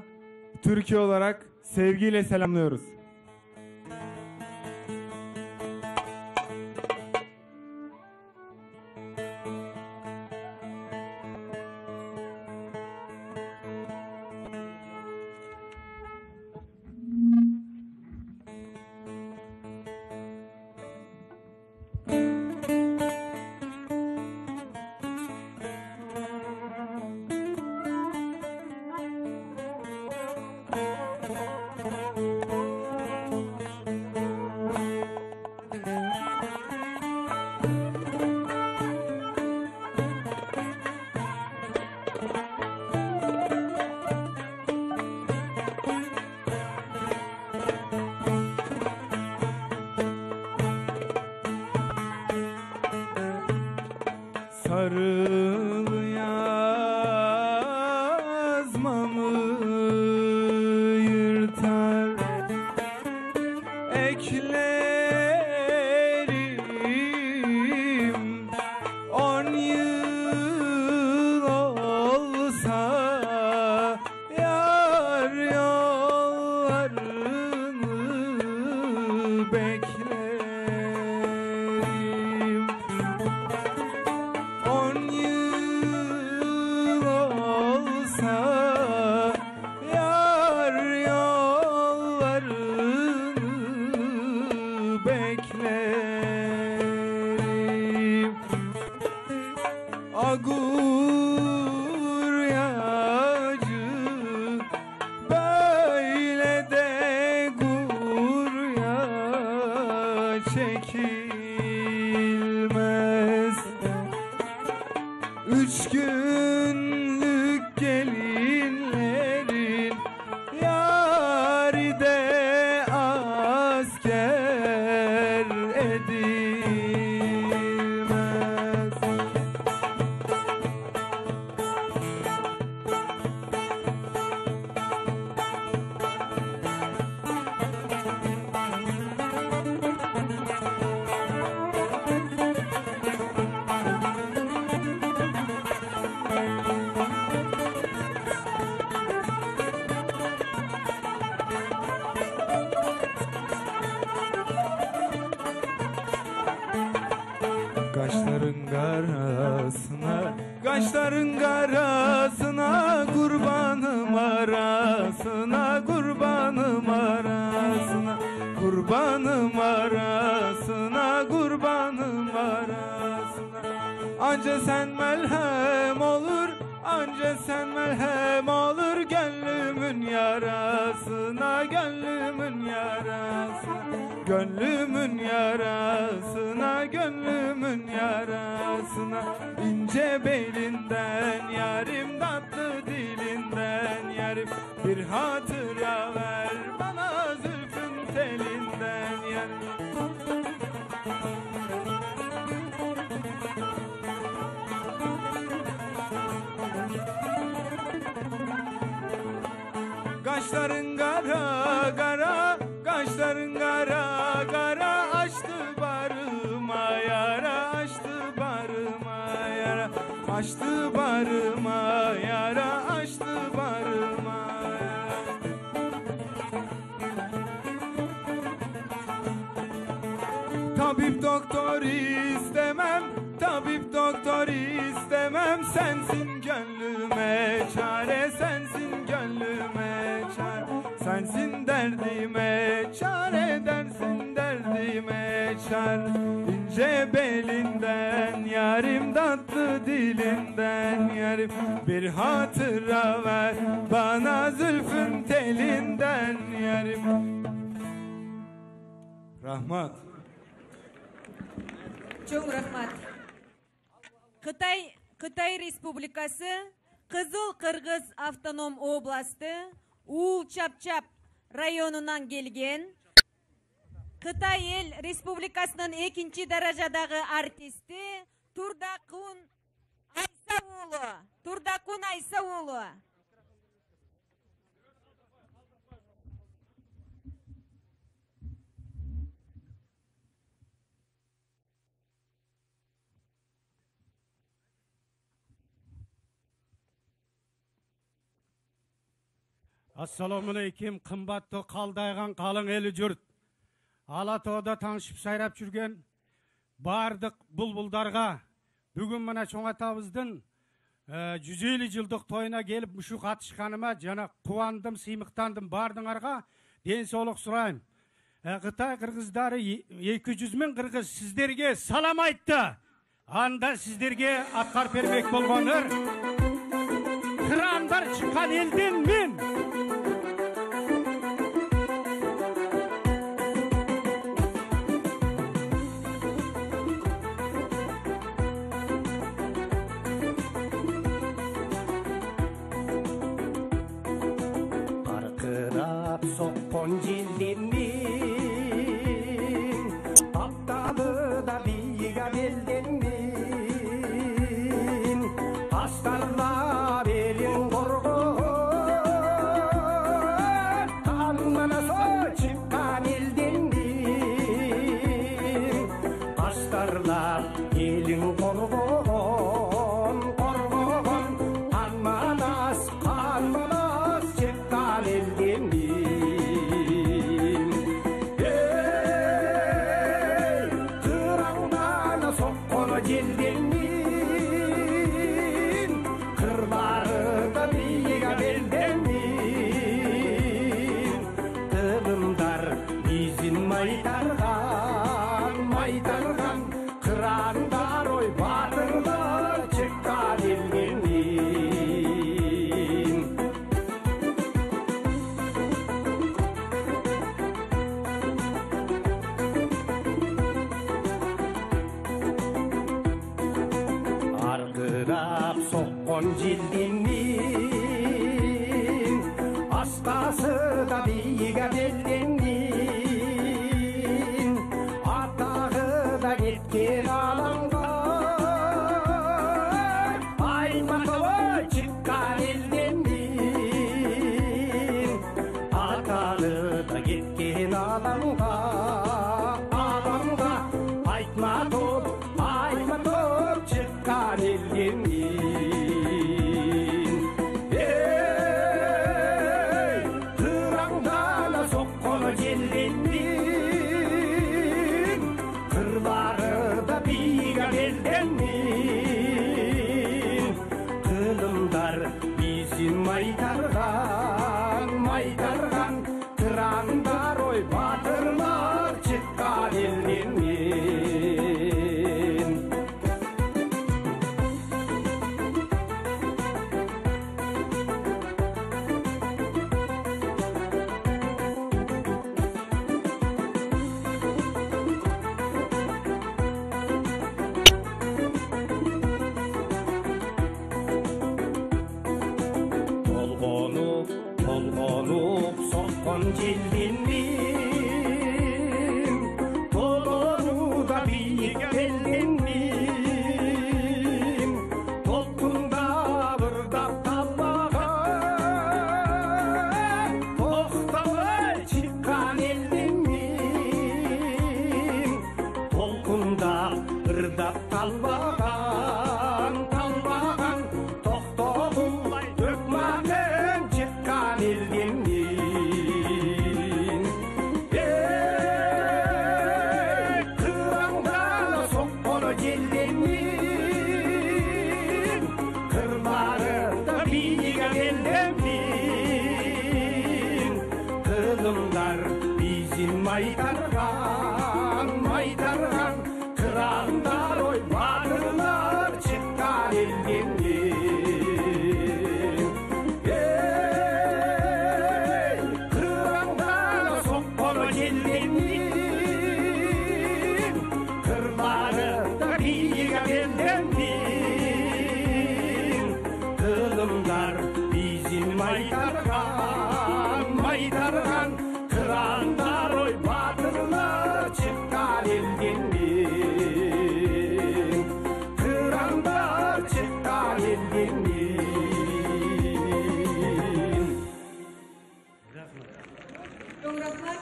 Türkiye olarak sevgiyle selamlıyoruz. Sarıl yazmamı yırtar eklerim 10 yıl olsa yar yollarını beklerim 10 yıl olsa yar yollarını beklerim Agur yağcı böyle de gurya çekilmez 3 günlük gelinlerin yari de asker edilmez. Kaşların karasına, kaşların karasına, kurbanım arasına, kurbanım arasına, kurbanım arasına, kurbanım arasına. Anca sen melhem olur, anca sen melhem olur, gönlümün yarasına, gönlümün yarasına. gönlümün yarasına, gönlümün yarasına. İnce belinden yarim, tatlı dilinden yarim, bir hatıra ver bana zülfün telinden yarim. Kaşların kara kara, kaşların kara kara, açtı barıma yara, açtı barıma yara, açtı barıma yara, açtı barıma yara. Tabip doktor istemem, tabip doktor istemem, sensin gönlüme çare, sensin gönlüme çare, sensin derdime çare, dersin derdime çare. İnce belinden yarim, tatlı dilinden yarim, bir hatıra ver bana zülfün telinden yarim. Rahmat. Çok rahmat. Kıtay Respublikası Kızıl Kırgız Avtonom Oblasti Uul Çapçap rayonundan gelgen Kıtay El Respublikasının 2. derecedagi artisti Turdakun Aysaoğlu. Turdakun Aysaoğlu. Assalamu aleykum, kımbatlı kaldaygan kalın eli jürt. Alatoğda tanışıp sayrap жүрген bardıq bulbuldarga бүгін мына чоң атабыздың 150 жылдық тойына келіп мүші қатышқаныма жана қуандым, сыймықтандым бардыңарға денсаулық сұрайым. Қытай қырғыздары 200 мың қырғыз сіздерге салам айтты. Анда сіздерге атқар бермек болғаныр. Қырандар шыққан елден мен. Qarqırab soqqon jildimin, aptalı da biyiga beldenmin, astarla belin qorğon, kanmana so çıqqan eldenmin, astarla elin qorğon, qorğon, kanmanas, kanmanas çıqqan eldenmin. Hey, kırağdan soqqon jeldenmin, kırları da biyiga beldenmin, tılımdar izin maytargan, maytargan, kırağından oy batırlar çıqqan eldenmin. Argırap soqqon jildimin, astası da biyiga beldenmin, atağı da ketken alanga, aytmatoy çıqqan eldenmin, atağı da ketken alanga, alanga, aytmatop, aytmatop çıqqan eldenmin. Hey, kırağdan soqqon jeldenmin, желденмин толонуда бийик келденмин толкунда ырдап талбаган токтогой чыккан элденмин толкунда ырдап талбаган токтогулай төкмаген чыккан элденмин кыраңдана сокконо желденмин кырларында бийиге келденмин кылымдар бизин майдарган кыраңдар ой бадырлар чыккан элденмин кыраңдана сокконо желденмин кырларында бийиге келденмин кылымдар бизин майдарган кыраңдар ой бадырлар чыккан элденмин кыраңдар чыккан элденмин. Чоң рахмат.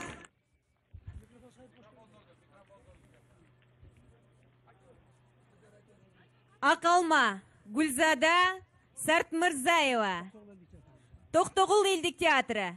Акалма Гүлзада Сартмырзаева. Токтогул элдик театры.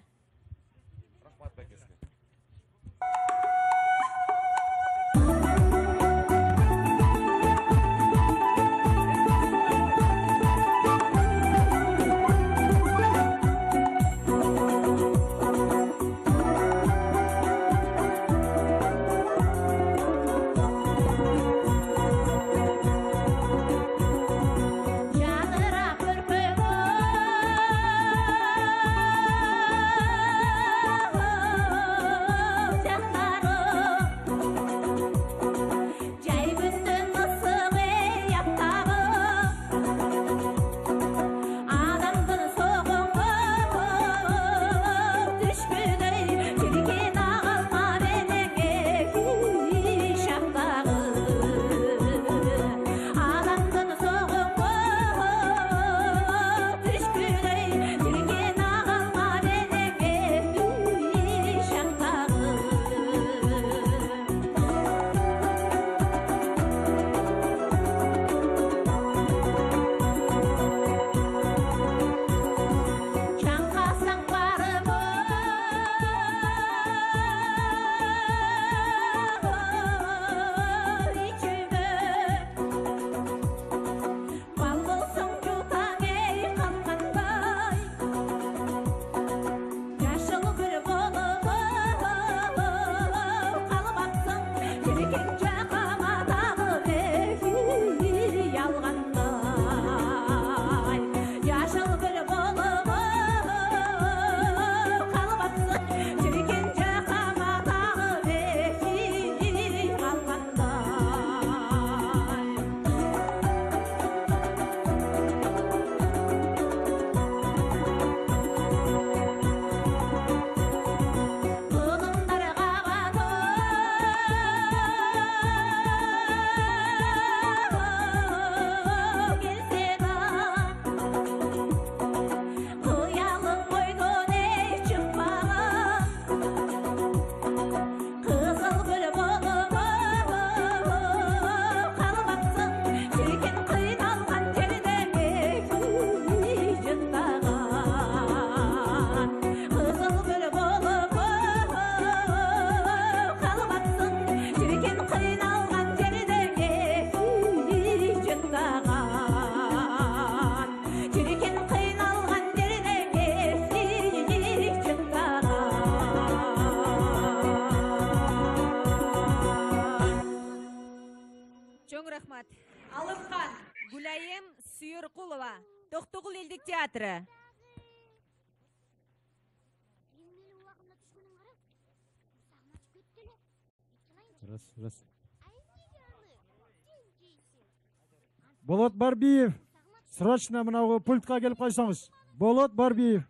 Алымхан Гүлайым Сүйірқұлова, Тоқтоғыл елдік театры. Раз. Болот Барбиев, срочно мынау пультқа келіп қойсаңыз. Болот Барбиев.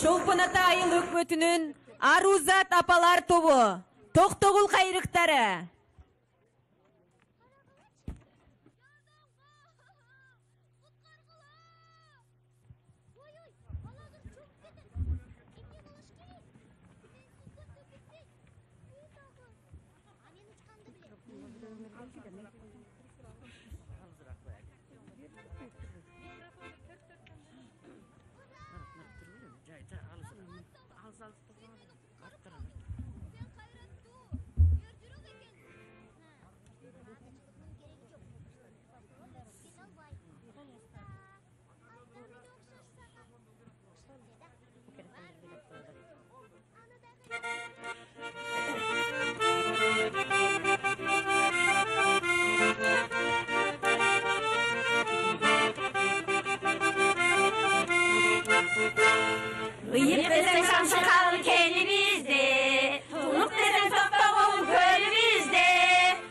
Çolpon Ata Ayыл өкмөтүнүн Арузат апалар тобу Токтогул кайрыктары.Iyık desem şamşı kalır kelimizde, Tunuk desem Toktogul gölümüzde,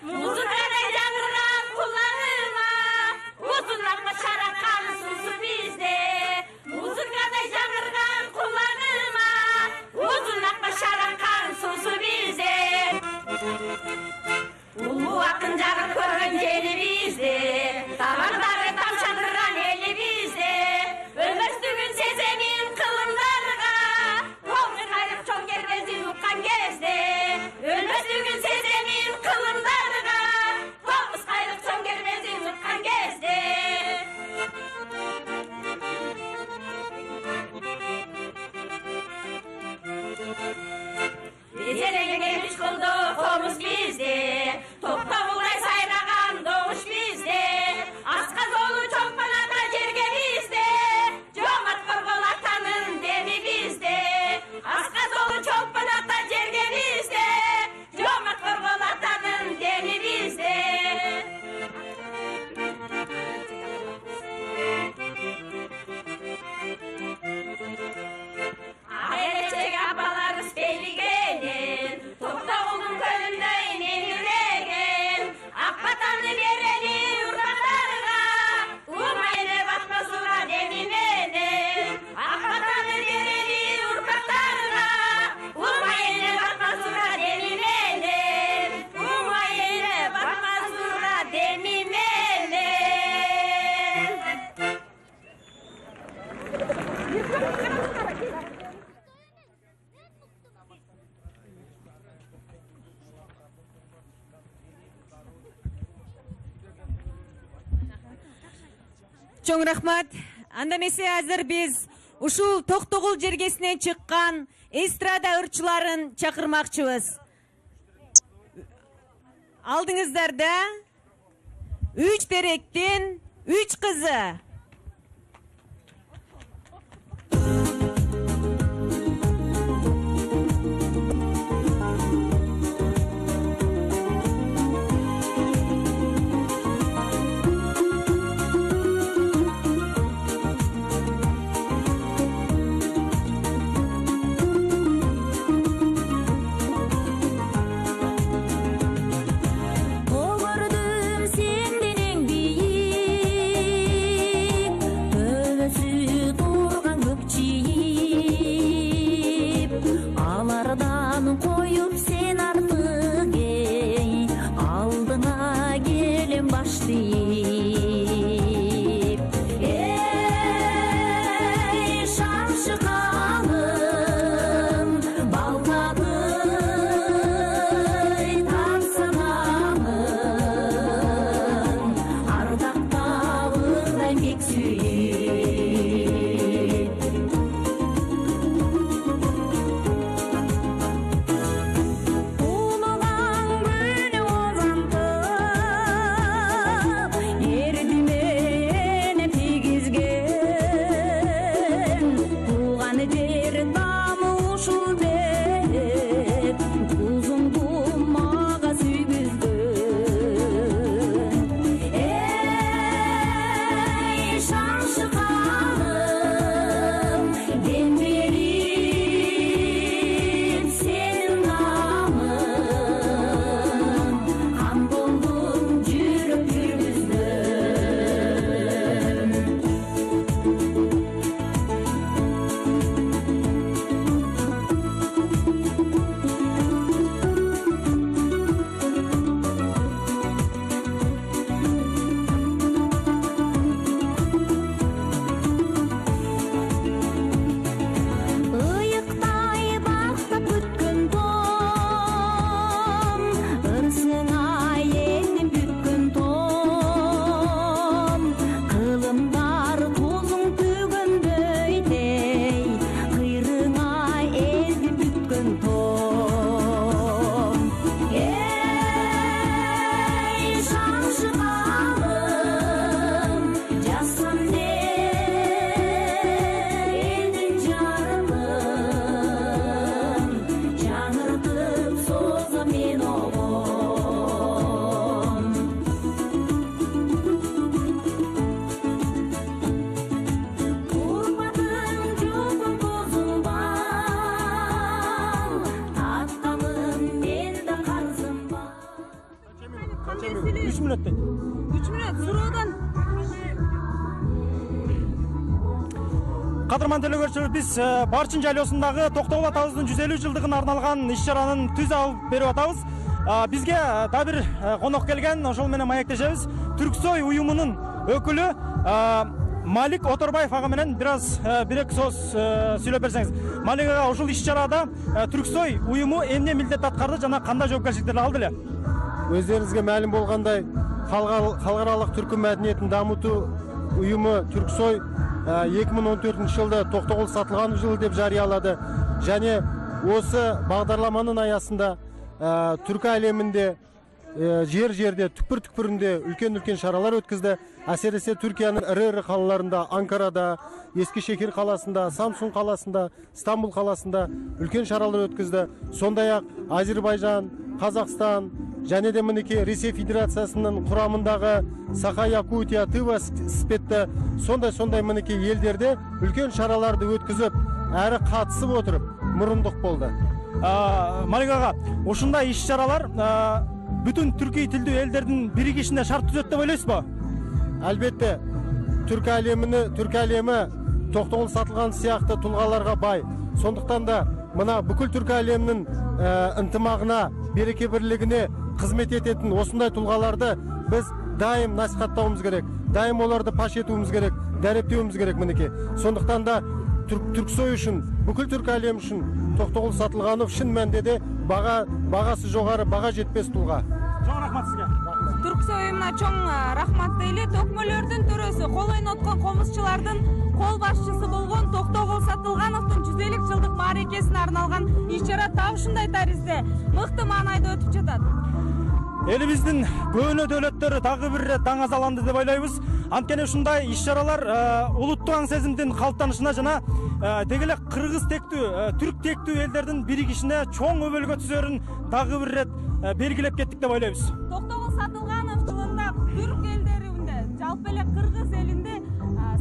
Muzurkada yangıran kullanırma, Uzunlanma şarakan susu bizde, Muzurkada yangıran kullanırma, Uzunlanma şarakan susu bizde. Ulu akın jarı körgün jelimizde, Tavanları tamşandırgan elimizde, Ölmestügün sezemin kılımlarga, Toğuz kayrık çok gerbezin ukan gezde. Ölmestügün sezemin kılımlarga, Toğuz kayrık çok gerbezin ukan gezde. Bezelege gelmiş kıldı komuz bizde, Toktogulday sayragan doğuş bizde, Askazolu Çolpon Ata jerge bizde, Jomat Korgol Ata'nın demi bizde. Askazolu Çolpon Ata jerge bizde, Jomat Korgol Ata'nın demi bizde. Ailecek abalarız belli gelin, Toktogul'un köyünden emiregen, Akbatanlı bereli urmaklarga, Umayene batmaz ura demimene. Akbatanlı bereli urmaklarga, Umayene batmaz ura demimene. Umayene batmaz ura demimene. Чоң рахмат. Анда месе азыр биз ушул Токтогул жергесинен чыккан эстрада ырчыларын чакырмакчыбыз. Алдыңыздарда 3 теректин 3 кызы. Ogurdum senden en büyük Кадырман телегөрчүлөр, биз Барчын жайлоосундагы Токтогул атабыздын 150 жылдыгына арналган иш-чаранын түз алып берип атабыз. Бизге да бир конок келген, ошол менен маектешебиз. Түрксой уюмунун өкүлү Малик Оторбаев ага менен бир-эки сөз сүйлөп берсеңиз. Малик ага, ушул иш-чарада Түрксой уюму эмне милдет аткарды жана кандай жоопкерчиликтерди алды эле? Өздеріңізге мәлім болғандай, халықаралық түркі мәдениетін дамыту ұйымы Түрксой 2014 жылда Тоқтоғұл сатылған жылы деп жариялады. Және осы бағдарламаның аясында түркі әлемінде жер-жерде, түкпір-түкпірінде үлкен-үлкен шаралар өткізді. Әсіресе Түркияның ірі қалаларында, Анкарада, Ескишехир қаласында, Самсун қаласында, Стамбул қаласында үлкен шаралар өткізді. Сондай-ақ Азербайжан, Қазақстан және де мінеке Ресей Федерациясының құрамындағы Саха, Якутия, Тыва іспетті сондай мінеке елдерде үлкен шараларды өткізіп, әрі қатысып отырып, мұрындық болды. Малик аға, ошында иш-чаралар бүтін түркі тілді елдердің бірігішіне шарт түзет деп ойлайсыз ба? Әлбетте, түркі әлемі Тоқтоғұл сатылған сияқты тұлғаларға бай. Сондықтан да мына бүкіл түркі әлемінің ынтымағына, береке бірлігіне қызмет ететін осындай тұлғаларды біз дайым насихаттауымыз керек, дайым оларды паш етуіміз керек, дәріптеуіміз керек мінеке. Сондықтан да Түрксой үшін, бүкіл түркі әлем үшін Тоқтоғұл сатылғанов шын мәнде бағасы жоғары, баға жетпес тұлға. Чоң рахмат сізге. Түрксой уюмуна чоң рахмат дейли. Төкмөлөрдүн төрөсү, кол ойноткон комузчулардын кол башчысы болгон Токтогул Сатылгановдун 150 жылдык мааракесине арналган иш-чара так ушундай таризде мыкты маанайда өтүп жатат. Элибиздин көөнө дөөлөттөрү дагы бир ирет даңазаланды деп ойлойбуз. Анткени ушундай иш-чаралар улуттук аң сезимдин калыптанышына жана деги эле кыргыз тектүү, түрк тектүү элдердин биригишине чоң өбөлгө түзөрүн дагы бир ирет белгилеп кеттик деп ойлойбуз. Токтогул Сатылганов жылында түрк элдеринде, жалпы эле кыргыз элинде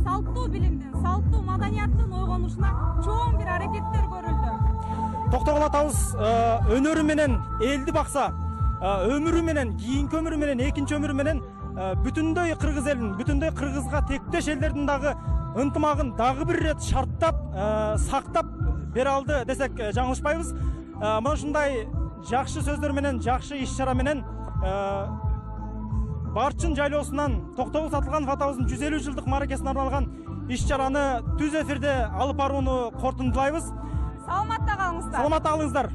салттуу билимдин, салттуу маданияттын ойгонушуна чоң бир аракеттер көрүлдү. Токтогул атабыз өнөрү менен элди бакса, өмүрү менен, кийинки өмүрү менен, экинчи өмүрү менен бүтүндөй кыргыз элин, бүтүндөй кыргызга тектеш элдердин дагы ынтымагын дагы бир ирет шарттап, сактап бере алды десек жаңылышпайбыз. Мына ушундай жакшы сөздөр менен, жакшы иш-чара менен Барчын жайлоосунан Токтогул Сатылганов атабыздын 150 жылдык мааракесине арналган иш-чараны түз эфирде алып барууну корутундулайбыз. Саламатта калыңыздар. Саламатта калыңыздар.